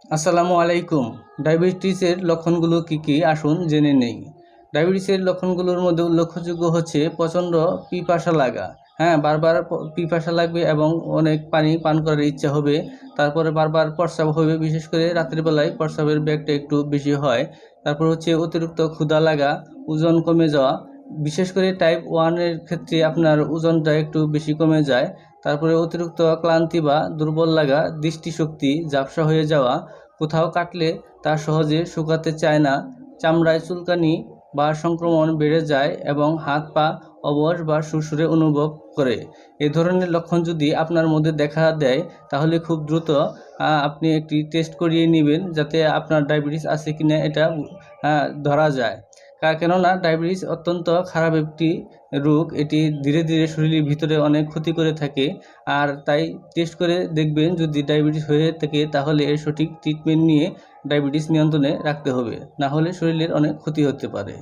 আসসালামু আলাইকুম। ডায়াবেটিসের লক্ষণগুলো কি কি আসুন জেনে নেই। ডায়াবেটিসের লক্ষণগুলোর মধ্যে উল্লেখযোগ্য হচ্ছে প্রচণ্ড পিপাসা লাগা। হ্যাঁ, বারবার পিপাসা লাগবে এবং অনেক পানি পান করার ইচ্ছা হবে। তারপরে বারবার প্রস্রাব হবে, বিশেষ করে রাত্রিবেলায় প্রস্রাবের বেগটা একটু বেশি হয়। তারপর হচ্ছে অতিরিক্ত ক্ষুধা লাগা, ওজন কমে যাওয়া। বিশেষ করে টাইপ 1 এর ক্ষেত্রে আপনার ওজনটা একটু বেশি কমে যায়। তারপরে অতিরিক্ত ক্লান্তি বা দুর্বল লাগা, দৃষ্টিশক্তি ঝাপসা হয়ে যাওয়া, কোথাও কাটলে তা সহজে শুকাতে চায় না, চামড়ায় চুলকানি বা সংক্রমণ বেড়ে যায় এবং হাত পা অবশ বা সুরসুরে অনুভব করে। এ ধরনের লক্ষণ যদি আপনার মধ্যে দেখা দেয় তাহলে খুব দ্রুত আপনি একটি টেস্ট করিয়ে নেবেন, যাতে আপনার ডায়াবেটিস আছে কিনা এটা ধরা যায়। কেননা ডায়াবেটিস অত্যন্ত খারাপ একটি রোগ, এটি ধীরে ধীরে শরীরের ভিতরে অনেক ক্ষতি করে থাকে। আর তাই টেস্ট করে দেখবেন, যদি ডায়াবেটিস হয়ে থাকে তাহলে এর সঠিক ট্রিটমেন্ট নিয়ে ডায়াবেটিস নিয়ন্ত্রণে রাখতে হবে, না হলে শরীরের অনেক ক্ষতি হতে পারে।